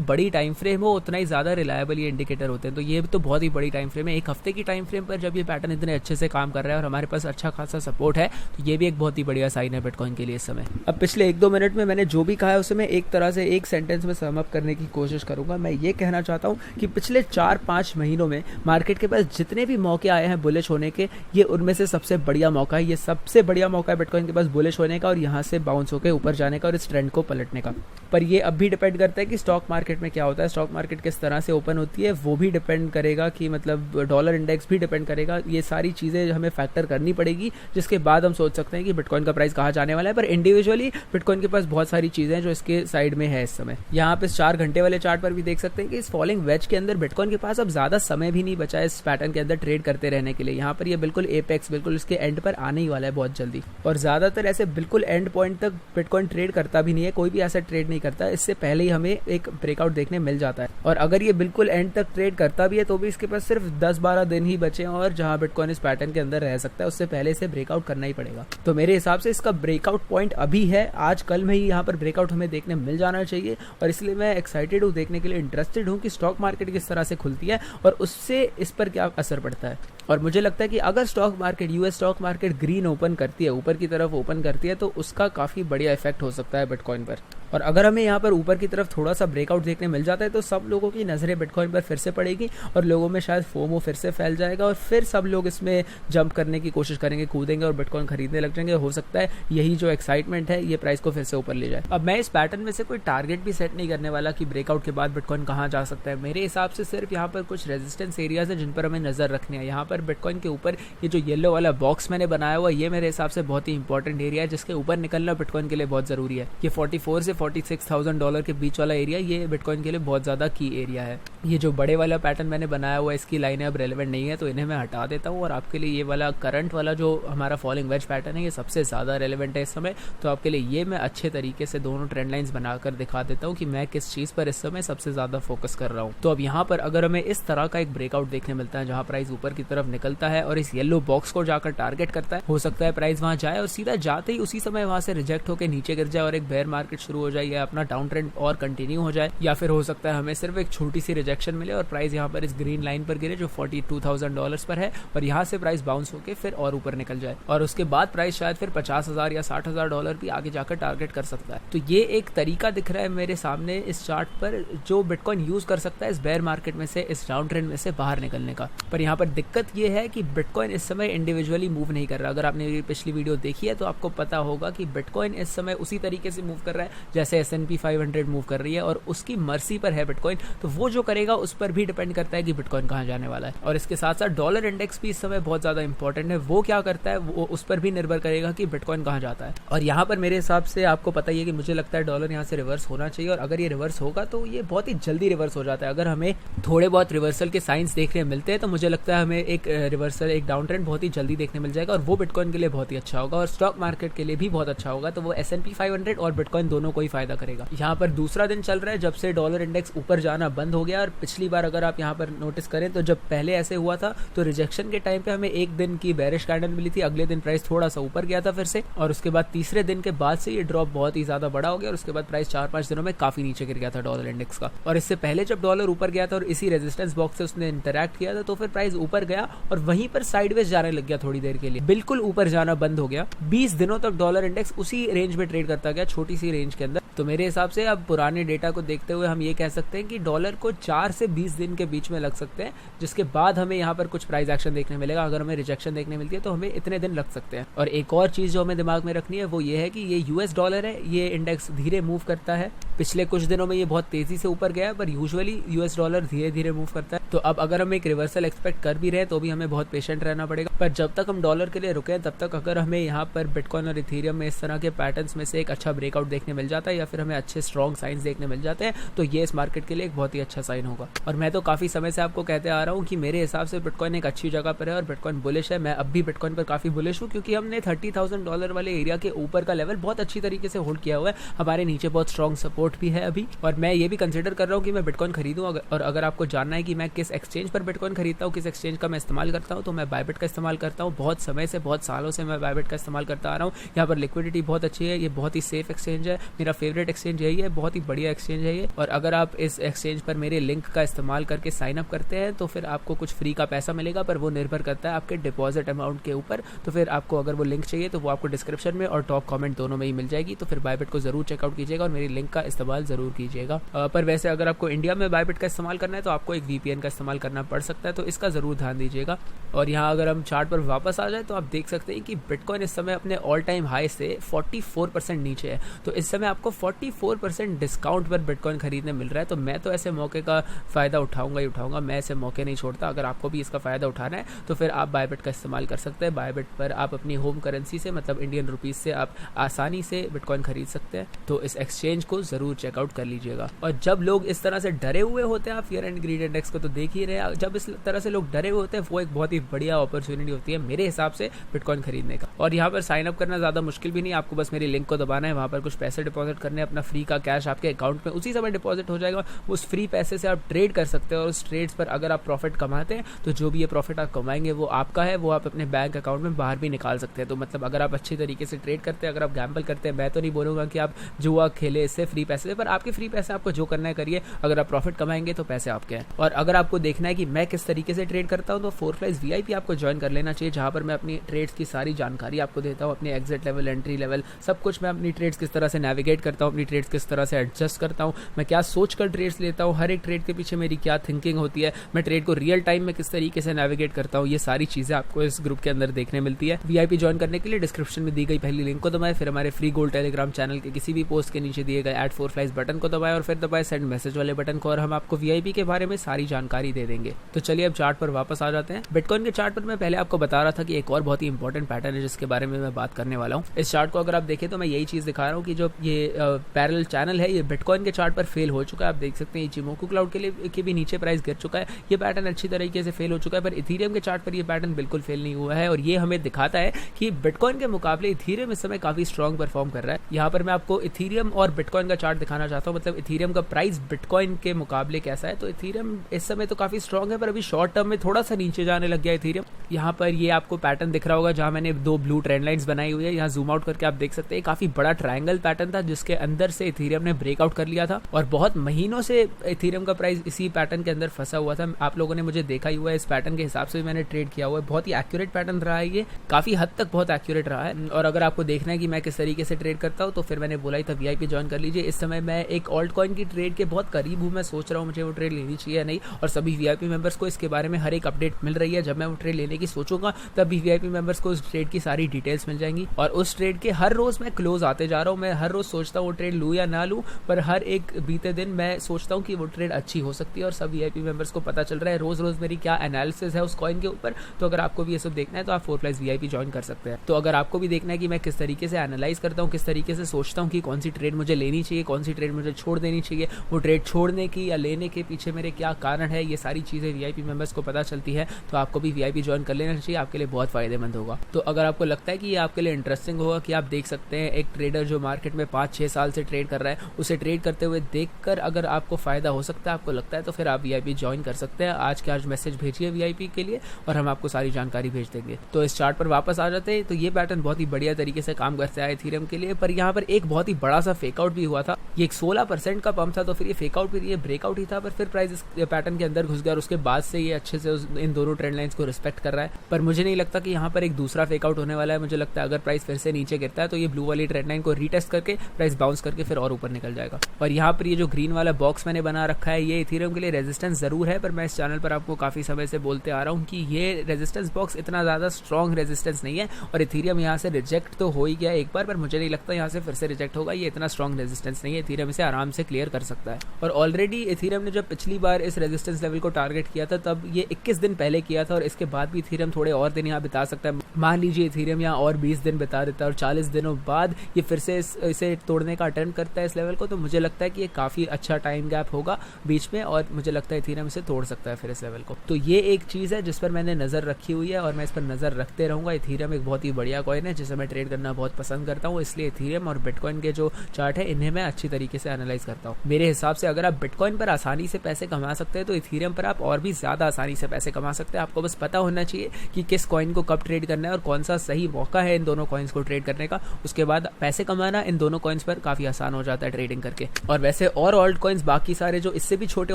बड़ी टाइम फ्रेम हो उतना ही ज्यादा रिलायबल ये इंडिकेटर होते हैं। तो ये तो बहुत ही बड़ी टाइम फ्रेम है, एक हफ्ते की टाइम फ्रेम पर जब ये पैटर्न इतने अच्छे से काम कर रहा है और हमारे पास अच्छा खासा सपोर्ट है, तो ये भी एक बहुत ही बढ़िया साइन है बिटकॉइन के लिए इस समय। अब पिछले 1-2 मिनट में मैंने जो भी कहा है उसे मैं एक तरह से एक सेंटेंस में सम अप करने की कोशिश करूंगा। मैं ये कहना चाहता हूं कि पिछले 4-5 महीनों में मार्केट के पास जितने भी मौके आए हैं बुलिश होने के, ये उनमें से सबसे बढ़िया मौका है। ये सबसे बढ़िया मौका है बिटकॉइन के पास बुलिश होने का और यहाँ से बाउंस होकर ऊपर जाने का और इस ट्रेंड को पलटने का। पर ये अब भी डिपेंड करता है कि स्टॉक मार्केट में क्या होता है, स्टॉक मार्केट किस तरह से ओपन होती है वो भी डिपेंड करेगा, कि मतलब डॉलर इंडेक्स भी डिपेंड करेगा। ये सारी चीज़ें हमें फैक्टर करनी पड़ेगी, जिसके बाद हम सोच सकते हैं कि बिटकॉइन का प्राइस कहाँ जाने वाला है। पर इंडिविजुअली बिटकॉइन के पास बहुत सारी चीज़ें हैं जो इसके साइड में है इस समय। यहाँ पे 4 घंटे वाले चार्ट पर भी देख सकते हैं कि इस फॉलिंग वेज के अंदर बिटकॉइन के पास अब ज़्यादा समय भी नहीं बचा है इस पैटर्न के अंदर ट्रेड करते रहने के लिए। यहाँ पर ये बिल्कुल एपेक्स, बिल्कुल इसके एंड पर आने ही वाला है बहुत जल्दी। और ज़्यादातर ऐसे बिल्कुल एंड पॉइंट तक बिटकॉइन ट्रेड करता भी नहीं है, कोई भी ऐसा ट्रेड नहीं करता, इससे पहले ही हमें एक ब्रेकआउट देखने मिल जाता है। और अगर ये बिल्कुल एंड तक ट्रेड करता भी है तो भी इसके पास सिर्फ 10-12 दिन ही बचे हैं और जहां बिटकॉइन इस पैटर्न के अंदर रह सकता है, उससे पहले इसे ब्रेकआउट करना ही पड़ेगा। तो मेरे हिसाब से इसका ब्रेकआउट पॉइंट अभी है, आज कल में ही यहाँ पर ब्रेकआउट हमें देखने मिल जाना चाहिए। और इसलिए मैं एक्साइटेड हूँ, देखने के लिए इंटरेस्टेड हूँ कि स्टॉक मार्केट किस तरह से खुलती है और उससे इस पर क्या असर पड़ता है। और मुझे लगता है कि अगर stock market, US stock market green open करती है, ऊपर की तरफ ओपन करती है, तो उसका काफ़ी बढ़िया इफेक्ट हो सकता है बिटकॉइन पर। और अगर हमें यहाँ पर ऊपर की तरफ थोड़ा सा ब्रेकआउट देखने मिल जाता है तो सब लोगों की नज़रें बिटकॉइन पर फिर से पड़ेगी और लोगों में शायद फोमो फिर से फैल जाएगा और फिर सब लोग इसमें जंप करने की कोशिश करेंगे, कूदेंगे और बिटकॉइन खरीदने लग जाएंगे। हो सकता है यही जो एक्साइटमेंट है ये प्राइस को फिर से ऊपर ले जाए। अब मैं इस पैटर्न में से कोई टारगेट भी सेट नहीं करने वाला कि ब्रेकआउट के बाद बिटकॉइन कहाँ जा सकता है। मेरे हिसाब से सिर्फ यहाँ पर कुछ रेजिस्टेंस एरियाज है जिन पर हमें नजर रखनी है। यहाँ पर बिटकॉइन के ऊपर ये जो येलो वाला बॉक्स मैंने बनाया हुआ, ये मेरे हिसाब से बहुत ही इंपॉर्टेंट एरिया है जिसके ऊपर निकलना बिटकॉइन के लिए बहुत जरूरी है। ये 44 से 46,000 डॉलर के बीच वाला एरिया, ये बिटकॉइन के लिए बहुत ज्यादा की एरिया है। ये जो बड़े वाला पैटर्न मैंने बनाया हुआ है, इसकी लाइनें अब रेलेवेंट नहीं है तो इन्हें मैं हटा देता हूँ और आपके लिए ये वाला करंट वाला जो हमारा फॉलिंग वेज पैटर्न है ये सबसे ज्यादा रेलेवेंट है इस समय। तो आपके लिए ये मैं अच्छे तरीके से दोनों ट्रेंड लाइंस बनाकर दिखा देता हूँ कि मैं किस चीज पर इस समय सबसे ज्यादा फोकस कर रहा हूँ। तो अब यहाँ पर अगर हमें इस तरह का एक ब्रेकआउट देखने मिलता है जहाँ प्राइस ऊपर की तरफ निकलता है और इस येलो बॉक्स को जाकर टारगेट करता है, हो सकता है प्राइस वहां जाए और सीधा जाते ही उसी समय वहां से रिजेक्ट होकर नीचे गिर जाए और एक बेयर मार्केट शुरू हो जाए या अपना डाउन ट्रेंड और कंटिन्यू हो जाए, या फिर हो सकता है हमें सिर्फ एक छोटी सी रिजेक्शन मिले और प्राइस यहाँ पर इस ग्रीन लाइन पर गिरे जो $42,000 पर है और यहाँ से प्राइस बाउंस होकर फिर और ऊपर निकल जाए और उसके बाद प्राइस शायद फिर $50,000 या $60,000 भी आगे जाकर टारगेट कर सकता है। तो ये एक तरीका दिख रहा है मेरे सामने इस चार्ट पर जो बिटकॉइन यूज कर सकता है इस बेयर मार्केट में से, इस डाउन ट्रेंड में से बाहर निकलने का। पर यहाँ पर दिक्कत ये है कि बिटकॉइन इस समय इंडिविजुअली मूव नहीं कर रहा। अगर आपने पिछली वीडियो देखी है तो आपको पता होगा कि बिटकॉइन इस समय उसी तरीके से मूव कर रहा है जैसे S&P 500 मूव कर रही है और उसकी मर्जी पर है बिटकॉइन। तो वो जो करेगा करेगा उस पर भी डिपेंड करता है कि बिटकॉइन कहाँ जाने वाला है। और इसके साथ साथ डॉलर इंडेक्स भी इस समय बहुत ज़्यादा इंपॉर्टेंट है, वो क्या करता है वो उस पर भी निर्भर करेगा कि बिटकॉइन कहाँ जाता है। और यहाँ पर मेरे हिसाब से आपको पता ही है कि मुझे लगता है डॉलर यहाँ से रिवर्स होना चाहिए, और अगर ये रिवर्स होगा तो ये बहुत ही जल्दी रिवर्स हो जाता है। अगर हमें थोड़े बहुत रिवर्सल के साइंस देखने मिलते हैं तो मुझे लगता है हमें एक रिवर्सल, एक डाउन ट्रेंड बहुत ही जल्दी देखने मिल जाएगा, और वो बिटकॉइन के लिए बहुत ही अच्छा होगा और स्टॉक मार्केट के लिए भी बहुत अच्छा होगा। तो वो S&P 500 और बिटकॉइन दोनों को ही फायदा करेगा। यहाँ पर दूसरा दिन चल रहा है जब से डॉलर इंडेक्स ऊपर जाना बंद हो गया, और पिछली बार अगर आप यहाँ पर नोटिस करें तो जब पहले ऐसे हुआ था तो रिजेक्शन के टाइम पे हमें एक दिन की बेरिश कैंडल मिली थी, अगले दिन प्राइस थोड़ा सा ऊपर गया था फिर से, और उसके बाद तीसरे दिन के बाद से ये ड्रॉप बहुत ही ज्यादा बड़ा हो गया, और उसके बाद प्राइस 4-5 दिनों में काफी नीचे गिर गया था डॉलर इंडेक्स का। और इससे पहले जब डॉलर ऊपर गया था और इसी रेजिस्टेंस बॉक्स से उसने इंटरैक्ट किया था तो फिर प्राइस ऊपर गया और वहीं पर साइडवेज जाने लग गया, थोड़ी देर के लिए बिल्कुल ऊपर जाना बंद हो गया। 20 दिनों तक डॉलर इंडेक्स उसी रेंज में ट्रेड करता गया, छोटी सी रेंज के अंदर। तो मेरे हिसाब से अब पुराने डेटा को देखते हुए हम ये कह सकते हैं कि डॉलर को 4 से 20 दिन के बीच में लग सकते हैं, जिसके बाद हमें यहाँ पर कुछ प्राइस एक्शन देखने मिलेगा। अगर हमें रिजेक्शन देखने मिलती है तो हमें इतने दिन लग सकते हैं। और एक और चीज जो हमें दिमाग में रखनी है वो ये है कि ये US डॉलर है, ये इंडेक्स धीरे मूव करता है। पिछले कुछ दिनों में ये बहुत तेजी से ऊपर गया है, पर यूजुअली US डॉलर धीरे धीरे मूव करता है। तो अब अगर हम एक रिवर्सल एक्सपेक्ट कर भी रहे हैं तो भी हमें बहुत पेशेंट रहना पड़ेगा। पर जब तक हम डॉलर के लिए रुके तब तक अगर हमें यहाँ पर बिटकॉइन और इथेरियम में इस तरह के पैटर्न्स में से एक अच्छा ब्रेकआउट देखने मिल जाता है, या फिर हमें अच्छे स्ट्रॉन्ग साइंस देखने मिल जाते हैं, तो ये इस मार्केट के लिए एक बहुत ही अच्छा साइन होगा। और मैं तो काफी समय से आपको कहते आ रहा हूँ कि मेरे हिसाब से बिटकॉइन एक अच्छी जगह पर है और बिटकॉइन बुलिश है। मैं अब भी बिटकॉइन पर काफी बुलिश हूँ, क्योंकि हमने $30,000 वाले एरिया के ऊपर का लेवल बहुत अच्छी तरीके से होल्ड किया हुआ है। हमारे नीचे बहुत स्ट्रॉन्ग सपोर्ट भी है अभी, और मैं ये भी कंसिडर कर रहा हूँ कि मैं बिटकॉइन खरीदूं। और अगर आपको जानना है कि मैं किस एक्सचेंज पर बिटकॉइन खरीदता हूँ, किस एक्सचेंज का मैं इस्तेमाल करता हूँ, तो मैं बायबिट का इस्तेमाल करता हूँ। बहुत समय से, बहुत सालों से मैं बायबिट का इस्तेमाल करता आ रहा हूँ। यहाँ पर लिक्विडिटी बहुत अच्छी है, ये बहुत ही सेफ एक्सचेंज है, मेरा फेवरेट एक्सचेंज यही है, बहुत ही बढ़िया एक्सचेंज है ये। और अगर आप इस एक्सचेंज पर मेरे लिंक का इस्तेमाल करके साइन अप करते हैं तो फिर आपको कुछ फ्री का पैसा मिलेगा, पर वो निर्भर करता है आपके डिपॉजिट अमाउंट के ऊपर। तो फिर आपको अगर वो लिंक चाहिए तो वो आपको डिस्क्रिप्शन में और टॉप कमेंट दोनों में ही मिल जाएगी। तो फिर बायबिट को जरूर चेकआउट कीजिएगा और मेरी लिंक का इस्तेमाल जरूर कीजिएगा। पर वैसे अगर आपको इंडिया में बायबिट का इस्तेमाल करना है तो आपको एक VPN का इस्तेमाल करना पड़ सकता है, तो इसका जरूर ध्यान दीजिएगा। और यहाँ अगर हम चार्ट पर वापस आ जाए तो आप देख सकते हैं कि बिटकॉइन इस समय अपने ऑल टाइम हाई से 44% नीचे है। तो इस समय आपको 44% डिस्काउंट पर बिटकॉइन खरीदने मिल रहा है। तो मैं तो ऐसे मौके का फायदा उठाऊंगा ही उठाऊंगा, मैं ऐसे मौके नहीं छोड़ता। अगर आपको भी इसका फायदा उठाना है तो फिर आप बायबिट का इस्तेमाल कर सकते हैं। बायबिट पर आप अपनी होम करेंसी से, मतलब इंडियन रुपीज से आप आसानी से बिटकॉइन खरीद सकते हैं। तो इस एक्सचेंज को जरूर चेकआउट कर लीजिएगा। और जब लोग इस तरह से डरे हुए होते हैं, आप फियर एंड ग्रीड इंडेक्स को तो देख ही रहे हैं, जब इस तरह से लोग डरे हुए होते हैं वो एक बहुत ही बढ़िया अपॉर्चुनिटी होती है मेरे हिसाब से बिटकॉइन खरीदने का। और यहाँ पर साइन अप करना ज्यादा मुश्किल भी नहीं, आपको बस मेरी लिंक को दबाना है, वहां पर कुछ पैसे डिपॉजिट करने, अपना फ्री का कैश आपके अकाउंट में उसी समय डिपॉजिट हो जाएगा। उस फ्री पैसे से आप ट्रेड कर सकते हैं, और उस ट्रेड्स पर अगर आप प्रॉफिट कमाते हैं तो जो भी ये प्रॉफिट आप कमाएंगे वो आपका है, वो आप अपने बैंक अकाउंट में बाहर भी निकाल सकते हैं। तो मतलब अगर आप अच्छी तरीके से ट्रेड करते हैं, अगर आप गैम्बल करते हैं, मैं तो नहीं बोलूंगा कि आप जुआ खेले इससे फ्री पैसे से, पर आपके फ्री पैसे आपको जो करना है करिए। अगर आप प्रॉफिट कमाएंगे तो पैसे आपके हैं। और अगर आपको देखना है कि मैं किस तरीके से ट्रेड करता हूं तो 4Flies VIP आपको ज्वाइन कर लेना चाहिए, जहां पर मैं अपनी ट्रेड्स की सारी जानकारी आपको देता हूं, अपनी एग्जिट लेवल, एंट्री लेवल, सब कुछ। मैं अपनी ट्रेड्स किस तरह से नेविगेट करता हूं, अपनी ट्रेड्स किस तरह से एडजस्ट करता हूं, मैं क्या सोच कर ट्रेड्स लेता हूं, हर एक ट्रेड के पीछे मेरी क्या थिंकिंग होती है, मैं ट्रेड को रियल टाइम में किस तरीके से नेविगेट करता हूं, ये सारी चीजें आपको इस ग्रुप के अंदर देखने मिलती है। VIP ज्वाइन करने के लिए डिस्क्रिप्शन में दी गई पहली लिंक को दबाएं, फिर हमारे फ्री गोल्ड टेलीग्राम चैनल के किसी भी पोस्ट के नीचे दिए गए @4Flies बटन को दबाएं, और फिर दबाएं सेंड मैसेज वाले बटन को, और हम आपको VIP के बारे में सारी जानकारी दे देंगे। तो चलिए अब चार्ट पर वापस आ जाते हैं। बिटकॉइन के चार्ट पर मैं पहले आपको बता रहा था कि एक और बहुत ही इंपॉर्टेंट पैटर्न है जिसके बारे में मैं बात करने वाला हूँ। इस चार्ट को अगर आप देखें तो मैं यही चीज दिखा रहा हूँ कि जो ये पैरेलल चैनल है ये बिटकॉइन के चार्ट पर फेल हो चुका है। आप देख सकते हैं इचिमोकू क्लाउड के भी नीचे प्राइस गिर चुका है, ये पैटर्न अच्छी तरीके से फेल हो चुका है। पर इथेरियम के चार्ट पर ये पैटर्न बिल्कुल फेल नहीं हुआ है, और ये हमें दिखाता है कि बिटकॉइन के मुकाबले इथेरियम इस समय काफी स्ट्रॉन्ग परफॉर्म कर रहा है। यहाँ पर मैं आपको इथेरियम और बिटकॉइन का चार्ट दिखाना चाहता हूँ, मतलब इथेरियम का प्राइस बिटकॉइन के मुकाबले कैसा है। तो इथेरियम इस समय तो काफी स्ट्रॉन्ग है, पर अभी शॉर्ट टर्म में थोड़ा सा नीचे जाने लग गया इथेरियम। यहाँ पर ये आपको पैटर्न दिख रहा होगा जहां मैंने 2 ब्लू ट्रेंड लाइंस बनाई हुई है। यहाँ जूम आउट करके आप देख सकते हैं काफी बड़ा ट्रायंगल पैटर्न था जिसके अंदर से इथेरियम ने ब्रेकआउट कर लिया था, और बहुत महीनों से इथेरियम का प्राइस इसी पैटर्न के अंदर फंसा हुआ था। आप लोगों ने मुझे देखा ही हुआ है, इस पैटर्न के हिसाब से मैंने ट्रेड किया हुआ है। बहुत ही एक्यूरेट पैटर्न रहा है, ये काफी हद तक बहुत एक्यूरेट रहा है। और अगर आपको देखना है कि मैं किस तरीके से ट्रेड करता हूँ तो फिर मैंने बोला ही था VIP ज्वाइन कर लीजिए। इस समय मैं एक ऑल्ट कॉइन की ट्रेड के बहुत करीब हूँ, मैं सोच रहा हूँ मुझे वो ट्रेड लेनी चाहिए या नहीं, और सभी VIP मेंबर्स को इसके बारे में हर एक अपडेट मिल रही है। जब मैं वो ट्रेड लेने की की सोचूंगा तब भी वीआईपी मेंबर्स को उस ट्रेड की सारी डिटेल्स मिल जाएंगी। और उस ट्रेड के हर रोज मैं क्लोज आते जा रहा हूँ, मैं हर रोज सोचता हूँ वो ट्रेड लूँ या ना लूँ, पर हर एक बीते दिन मैं सोचता हूँ कि वो ट्रेड अच्छी हो सकती है और सब वीआईपी मेंबर्स को पता चल रहा है रोज रोज मेरी क्या एनालिसिस है उस कॉइन के ऊपर। तो अगर आपको भी ये सब देखना है तो आप 4Flies वीआईपी ज्वाइन कर सकते हैं। तो अगर आपको भी देखना है कि मैं किस तरीके से एनालाइज करता हूँ, किस तरीके से सोचता हूँ कि कौन सी ट्रेड मुझे लेनी चाहिए, कौन सी ट्रेड मुझे छोड़ देनी चाहिए, वो ट्रेड छोड़ने की या लेने के पीछे मेरे क्या कारण है, ये सारी चीज़ें वीआईपी मेंबर्स को पता चलती है। तो आपको भी वीआईपी ज्वाइन कर लेना चाहिए, आपके लिए बहुत फायदेमंद होगा। तो अगर आपको लगता है कि ये आपके लिए इंटरेस्टिंग होगा कि आप देख सकते हैं एक ट्रेडर जो मार्केट में 5-6 साल से ट्रेड कर रहा है, उसे ट्रेड करते हुए देखकर अगर आपको फायदा हो सकता है, आपको लगता है, तो फिर आप वीआईपी ज्वाइन कर सकते हैं। आज के आज मैसेज भेजिए वीआईपी के लिए और हम आपको सारी जानकारी भेज देंगे। तो इस चार्ट पर वापस आ जाते हैं। तो ये पैटर्न बहुत ही बढ़िया तरीके से काम करता है इथेरियम के लिए, पर यहाँ पर एक बहुत ही बड़ा सा फेकआउट भी हुआ था। ये एक 16% का पंप था, तो फिर ये फेकआउट फिर ये ब्रेकआउट ही था, पर फिर प्राइस इस पैटर्न के अंदर घुस गया और उसके बाद से ये अच्छे से इन दोनों ट्रेंड लाइंस को रिस्पेक्ट कर रहा है। पर मुझे नहीं लगता कि यहाँ पर एक दूसरा फेकआउट होने वाला है। मुझे लगता है अगर प्राइस फिर से नीचे गिरता है तो ये ब्लू वाली ट्रेंड लाइन को रीटेस्ट करके प्राइस बाउंस करके फिर और ऊपर निकल जाएगा। और यहाँ पर ये जो ग्रीन वाला बॉक्स मैंने बना रखा है ये इथेरियम के लिए रेजिस्टेंस जरूर है, पर मैं इस चैनल पर आपको काफी समय से बोलते आ रहा हूँ कि ये रेजिस्टेंस बॉक्स इतना ज्यादा स्ट्रॉन्ग रेजिस्टेंस नहीं है और इथेरियम यहाँ से रिजेक्ट तो हो ही गया एक बार, पर मुझे नहीं लगता यहाँ से फिर से रिजेक्ट होगा। ये इतना स्ट्रॉन्ग रेजिस्टेंस नहीं है, इथेरियम इसे आराम से क्लियर कर सकता है। और ऑलरेडी इथेरियम ने जब पिछली बार इस रेजिस्टेंस लेवल को टारगेट किया था तब ये 21 दिन पहले किया था और इसके बाद भी इथेरियम थोड़े और दिन यहाँ बिता सकता है। मान लीजिए इथेरियम यहाँ और 20 दिन बिता देता है और 40 दिनों बाद ये फिर से इसे तोड़ने का अटेम्प्ट करता है इस लेवल को, तो मुझे लगता है कि ये काफी अच्छा टाइम गैप होगा बीच में और मुझे लगता है इथेरियम इसे तोड़ सकता है फिर इस लेवल को। तो ये एक चीज है जिस पर मैंने नजर रखी हुई है और मैं इस पर नजर रखते रहूंगा। इथेरियम एक बहुत ही बढ़िया कॉइन है जिसे मैं ट्रेड करना बहुत पसंद करता हूँ, इसलिए इथेरियम और बिटकॉइन के जो चार्ट है इन्हें मैं अच्छी तरीके से एनालाइज करता हूँ। मेरे हिसाब से अगर आप बिटकॉइन पर आसानी से पैसे कमा सकते हैं तो इथेरियम पर आप और भी ज्यादा आसानी से पैसे कमा सकते हैं। आपको बस पता होना चाहिए कि किस कॉइन को कब ट्रेड करना है और कौन सा सही मौका है इन दोनों कॉइन्स को ट्रेड करने का। उसके बाद पैसे कमाना इन दोनों कॉइन्स पर काफी आसान हो जाता है ट्रेडिंग करके। और वैसे और ऑल्ट कॉइन्स बाकी सारे जो इससे भी छोटे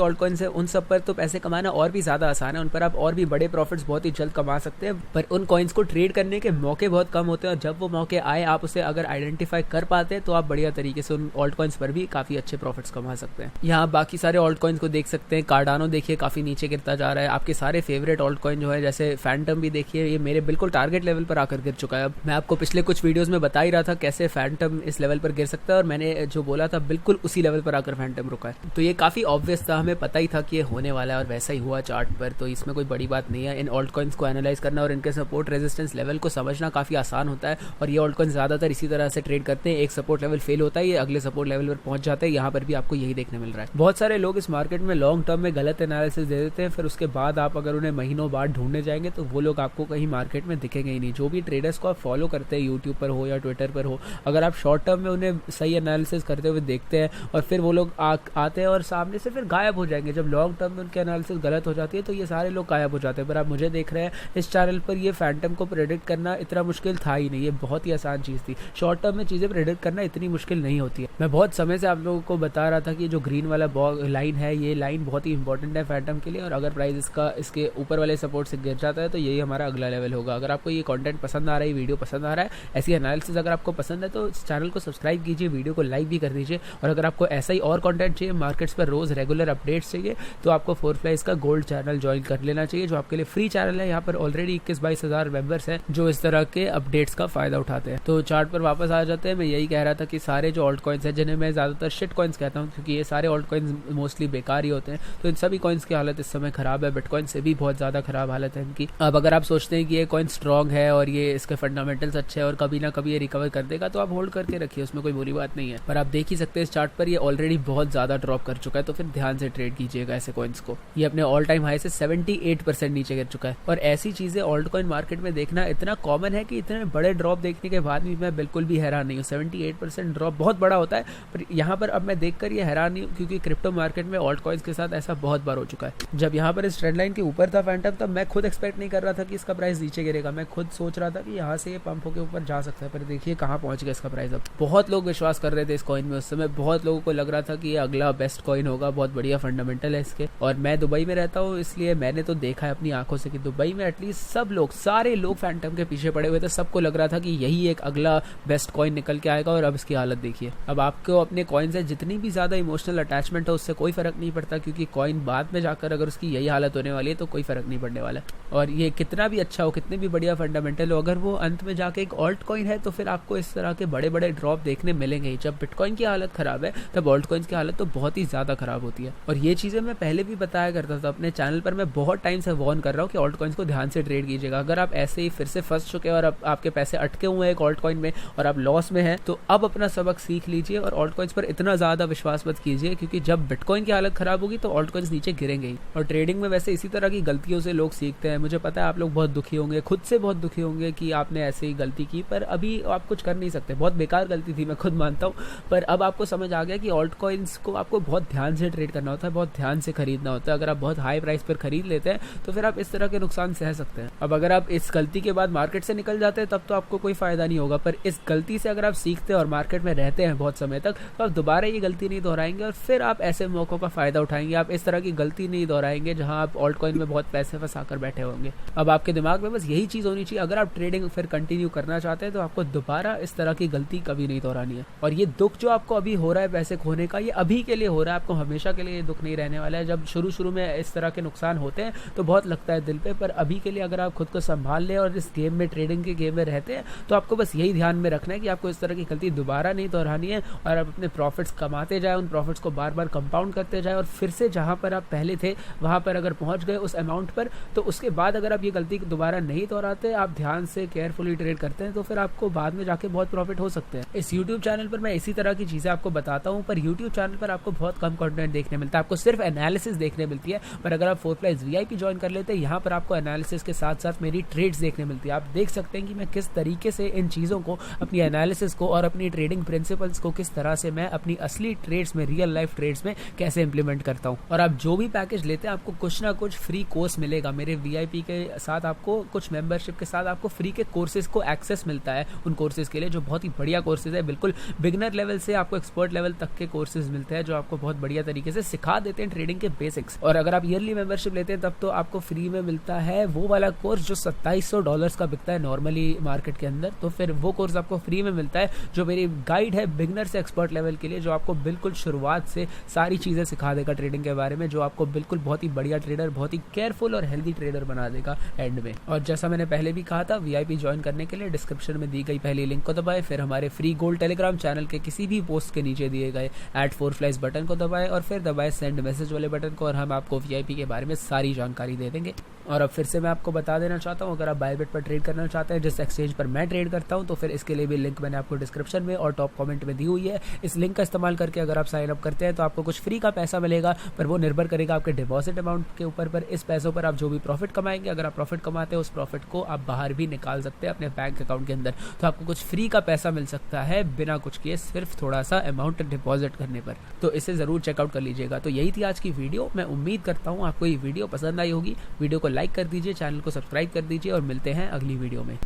ऑल्ट कॉइन्स है उन सब पर तो पैसे कमाना और भी ज्यादा आसान है, उन पर आप और भी बड़े प्रॉफिट्स बहुत ही जल्द कमा सकते हैं, पर उन कॉइन्स को ट्रेड करने के मौके बहुत कम होते हैं और जब वो मौके आए आप उसे अगर आइडेंटिफाई कर पाते हैं तो आप बढ़िया तरीके से उन ऑल्ट कॉइन्स पर भी काफी अच्छे प्रॉफिट्स कमा सकते हैं। यहाँ बाकी सारे ऑल्ट कॉइन्स को देख सकते हैं। कार्डानो देखिए काफी नीचे गिरता जा रहा है। आपके सारे फेवरेट ऑल्ट कॉइन जो है जैसे फैंटम भी देखिए ये मेरे बिल्कुल टारगेट लेवल पर आकर गिर चुका है। अब मैं आपको पिछले कुछ वीडियोस में बता ही रहा था कैसे फैंटम इस लेवल पर गिर सकता है और मैंने जो बोला था बिल्कुल उसी लेवल पर आकर फैंटम रुका है। तो ये काफी ऑब्वियस था, हमें पता ही था कि ये होने वाला है और वैसा ही हुआ चार्ट पर, तो इसमें कोई बड़ी बात नहीं है। इन ऑल्ट कॉइन्स को एनालाइज करना और इनके सपोर्ट रेजिस्टेंस लेवल को समझना काफी आसान होता है और ये ऑल्ट कॉइन ज्यादातर इसी तरह से ट्रेड करते हैं। एक सपोर्ट लेवल फेल होता है, ये अगले सपोर्ट लेवल पर पहुंच जाते हैं। यहाँ पर भी आपको यही देखने मिल रहा है। बहुत सारे लोग इस मार्केट में लॉन्ग टर्म में गलत एनालिसिस दे देते हैं, फिर उसके बाद आप अगर उन्हें महीनों बाद ढूंढने जाएंगे तो वो लोग आपको कहीं मार्केट में दिखेंगे ही नहीं। जो भी ट्रेडर्स को आप फॉलो करते हैं यूट्यूब पर हो या ट्विटर पर हो, अगर आप शॉर्ट टर्म में उन्हें सही एनालिसिस करते हुए देखते हैं और फिर वो लोग आते हैं और सामने से फिर गायब हो जाएंगे। जब लॉन्ग टर्म में उनकी एनालिसिस गलत हो जाती है तो ये सारे लोग गायब हो जाते हैं। पर आप मुझे देख रहे हैं इस चैनल पर, ये फैंटम को प्रेडिक्ट करना इतना मुश्किल था ही नहीं, ये बहुत ही आसान चीज थी। शॉर्ट टर्म में चीजें प्रेडिक्ट करना इतनी मुश्किल नहीं होती है। मैं बहुत समय से आप लोगों को बता रहा था कि जो ग्रीन वाला लाइन है ये लाइन बहुत ही इंपॉर्टेंट है फैंटम के लिए और अगर प्राइस इसके ऊपर वाले सपोर्ट से गिर जाता है तो यही हमारा अगला लेवल होगा। अगर आपको ये कंटेंट पसंद आ रहा है, वीडियो पसंद आ रहा है, ऐसी एनालिसिस अगर आपको पसंद है तो इस चैनल को सब्सक्राइब कीजिए, वीडियो को लाइक भी कर दीजिए। और अगर आपको ऐसा ही और कंटेंट चाहिए, मार्केट्स पर रोज रेगुलर अपडेट्स चाहिए, तो आपको 4Flies का गोल्ड चैनल ज्वाइन कर लेना चाहिए, जो आपके लिए फ्री चैनल है। यहाँ पर ऑलरेडी 21-22 हज़ार मेंबर्स हैं जो इस तरह के अपडेट्स का फायदा उठाते हैं। तो चार्ट पर वापस आ जाते हैं। मैं यही कह रहा था कि सारे जो ऑल्ट कॉइन्स हैं, जिन्हें मैं ज्यादातर शिट कॉइन्स कहता हूँ क्योंकि ये सारे ऑल्ट कॉइन्स मोस्टली बेकार ही होते हैं, तो इन सभी कॉइन्स की हालत इस समय खराब है। बिटकॉइन से भी बहुत ज्यादा खराब हालत है इनकी। अब अगर आप सोचते हैं कि ये कॉइन स्ट्रॉन्ग है और ये इसके फंडामेंटल्स अच्छे हैं और कभी ना कभी ये रिकवर कर देगा, तो आप होल्ड करके रखिए, उसमें कोई बुरी बात नहीं है। पर आप देख ही सकते हैं इस चार्ट पर ये ऑलरेडी बहुत ज्यादा ड्रॉप कर चुका है, तो फिर ध्यान से ट्रेड कीजिएगा ऐसे कॉइन्स को। ये अपने ऑल टाइम हाई से 78% नीचे गिर चुका है और ऐसी चीजें ऑल्ट कॉइन मार्केट में देखना इतना कॉमन है कि इतने बड़े ड्रॉप देखने के बाद भी मैं बिल्कुल भी हैरान नहीं हूँ। 78% ड्रॉप बहुत बड़ा होता है, पर यहाँ पर अब मैं देखकर ये हैरान नहीं हूँ क्योंकि क्रिप्टो मार्केट में ऑल्ट कॉइन्स के साथ ऐसा बहुत बार हो चुका है। जब यहाँ पर इस ट्रेंड लाइन के ऊपर था फैंटम, तब मैं खुद एक्सपेक्ट नहीं कर रहा था कि इसका प्राइस नीचे गिरेगा। मैं खुद सोच रहा था कि यहाँ से ये पंप होकर ऊपर जा सकता है, पर देखिए कहाँ पहुंच गया इसका प्राइस। अब बहुत लोग विश्वास कर रहे थे इस कॉइन में, उस समय बहुत लोगों को लग रहा था कि ये अगला बेस्ट कॉइन होगा, बहुत बढ़िया फंडामेंटल है इसके। और मैं दुबई में रहता हूँ, इसलिए मैंने तो देखा है अपनी आंखों से कि दुबई में एटलीस्ट सब लोग, सारे लोग फैंटम के पीछे पड़े हुए थे। सबको लग रहा था कि यही एक अगला बेस्ट कॉइन निकल के आएगा और अब इसकी हालत देखिए। अब आपको अपने कॉइन से जितनी भी ज्यादा इमोशनल अटैचमेंट है उससे कोई फर्क नहीं पड़ता, क्योंकि कॉइन बाद में जाकर अगर उसकी यही हालत होने वाली है तो कोई फर्क नहीं पड़ने वाला है। और और ये कितना भी अच्छा हो, कितने भी बढ़िया फंडामेंटल हो, अगर वो अंत में जाके एक ऑल्ट कॉइन है तो फिर आपको इस तरह के बड़े बड़े ड्रॉप देखने मिलेंगे ही। जब बिटकॉइन की हालत खराब है तब ऑल्ट कॉइन्स की हालत तो बहुत ही ज़्यादा खराब होती है। और ये चीज़ें मैं पहले भी बताया करता था अपने चैनल पर, मैं बहुत टाइम से वार्न कर रहा हूँ कि ऑल्ट कॉइन्स को ध्यान से ट्रेड कीजिएगा। अगर आप ऐसे ही फिर से फंस चुके हैं और आपके पैसे अटके हुए हैं एक ऑल्ट कॉइन में और आप लॉस में हैं, तो अब अपना सबक सीख लीजिए और ऑल्ट कॉइन्स पर इतना ज़्यादा विश्वास मत कीजिए, क्योंकि जब बिटकॉइन की हालत खराब होगी तो ऑल्ट कॉइन्स नीचे गिरेंगे ही। और ट्रेडिंग में वैसे इसी तरह की गलतियों से लोग सीखते हैं। मुझे पता है आप लोग बहुत दुखी होंगे, खुद से बहुत दुखी होंगे कि आपने ऐसे ही गलती की, पर अभी आप कुछ कर नहीं सकते। बहुत बेकार गलती थी, मैं खुद मानता हूँ, पर अब आपको समझ आ गया कि ऑल्ट कॉइन्स को आपको बहुत ध्यान से ट्रेड करना होता है, बहुत ध्यान से खरीदना होता है। अगर आप बहुत हाई प्राइस पर खरीद लेते हैं तो फिर आप इस तरह के नुकसान सह सकते हैं। अब अगर आप इस गलती के बाद मार्केट से निकल जाते हैं तब तो आपको कोई फायदा नहीं होगा, पर इस गलती से अगर आप सीखते हैं और मार्केट में रहते हैं बहुत समय तक, तो आप दोबारा ये गलती नहीं दोहराएंगे और फिर आप ऐसे मौकों का फायदा उठाएंगे। आप इस तरह की गलती नहीं दोहराएंगे जहां आप ऑल्ट कॉइन में बहुत पैसे फंसा कर बैठे होंगे। अब आपके दिमाग में बस यही चीज होनी चाहिए, अगर आप ट्रेडिंग फिर कंटिन्यू करना चाहते हैं तो आपको दोबारा इस तरह की गलती कभी नहीं दोहरानी है। और ये दुख जो आपको अभी हो रहा है पैसे खोने का, ये अभी के लिए हो रहा है, आपको हमेशा के लिए ये दुख नहीं रहने वाला है। जब शुरू में इस तरह के नुकसान होते हैं तो बहुत लगता है दिल पे, पर अभी के लिए अगर आप खुद को संभाल ले और इस गेम में, ट्रेडिंग के गेम में रहते हैं, तो आपको बस यही ध्यान में रखना है कि आपको इस तरह की गलती दोबारा नहीं दोहरानी है और आप अपने प्रॉफिट्स कमाते जाए, उन प्रॉफिट्स को बार बार कंपाउंड करते जाए और फिर से जहां पर आप पहले थे वहां पर अगर पहुंच गए उस अमाउंट पर, तो उसके बाद अगर आप ये गलती दोबारा नहीं दोहराते, आप ध्यान से केयरफुली ट्रेड करते हैं, तो फिर आपको बाद में जाके बहुत प्रॉफिट हो सकते हैं। इस यूट्यूब चैनल पर मैं इसी तरह की चीजें आपको बताता हूँ, पर यूट्यूब चैनल पर आपको बहुत कम कंटेंट देखने मिलता है, आपको सिर्फ एनालिसिस देखने मिलती है। पर अगर आप 4Flies VIP ज्वाइन कर लेते हैं, यहाँ पर आपको एनालिसिस के साथ साथ मेरी ट्रेड्स देखने मिलती है। आप देख सकते हैं कि मैं किस तरीके से इन चीज़ों को, अपनी एनालिसिस को और अपनी ट्रेडिंग प्रिंसिपल्स को किस तरह से मैं अपनी असली ट्रेड्स में, रियल लाइफ ट्रेड्स में कैसे इंप्लीमेंट करता हूँ। और आप जो भी पैकेज लेते हैं आपको कुछ ना कुछ फ्री कोर्स मिलेगा। मेरे VIP के साथ आपको कुछ मेंबरशिप के साथ आपको फ्री के कोर्सेज को एक्सेस मिलता है, उन कोर्सेज के लिए जो बहुत ही बढ़िया कोर्सेज है। बिल्कुल बिगिनर लेवल से आपको एक्सपर्ट लेवल तक के कोर्सेज मिलते हैं जो आपको बहुत बढ़िया तरीके से सिखा देते हैं ट्रेडिंग के बेसिक्स। और अगर आप ईयरली मेंबरशिप लेते हैं तब तो आपको फ्री में मिलता है वो वाला कोर्स जो $2700 का बिकता है नॉर्मली मार्केट के अंदर। तो फिर वो कोर्स आपको फ्री में मिलता है जो मेरी गाइड है बिगिनर से एक्सपर्ट लेवल के लिए, जो आपको बिल्कुल शुरुआत से सारी चीज़ें सिखा देगा ट्रेडिंग के बारे में, जो आपको बिल्कुल बहुत ही बढ़िया ट्रेडर, बहुत ही केयरफुल और हेल्दी ट्रेडर बना देगा एंड में। और जैसा मैंने पहले भी कहा था, VIP ज्वाइन करने के लिए डिस्क्रिप्शन में दी गई पहली लिंक को दबाएं, फिर हमारे फ्री गोल्ड टेलीग्राम चैनल के किसी भी पोस्ट के नीचे दिए गए @4Flies बटन को दबाएं और फिर दबाएं सेंड मैसेज वाले बटन को, और हम आपको VIP के बारे में सारी जानकारी दे देंगे। और अब फिर से मैं आपको बता देना चाहता हूँ, अगर आप बायबिट पर ट्रेड करना चाहते हैं जिस एक्सचेंज पर मैं ट्रेड करता हूँ, तो फिर इसके लिए भी लिंक मैंने आपको डिस्क्रिप्शन में और टॉप कमेंट में दी हुई है। इस लिंक का इस्तेमाल करके अगर आप साइन अप करते हैं तो आपको कुछ फ्री का पैसा मिलेगा, पर वो निर्भर करेगा आपके डिपॉजिट अमाउंट के ऊपर। पर इस पैसों पर आप जो भी प्रॉफिट कमाएंगे, अगर आप प्रॉफिट कमाते हैं उस प्रॉफिट को आप बाहर भी निकाल सकते हैं अपने बैंक अकाउंट के अंदर, तो आपको कुछ फ्री का पैसा मिल सकता है बिना कुछ किए, सिर्फ थोड़ा सा अमाउंट डिपॉजिट करने पर। तो इसे जरूर चेकआउट कर लीजिएगा। तो यही थी आज की वीडियो। मैं उम्मीद करता हूँ आपको ये वीडियो पसंद आई होगी। वीडियो को लाइक कर दीजिए, चैनल को सब्सक्राइब कर दीजिए और मिलते हैं अगली वीडियो में।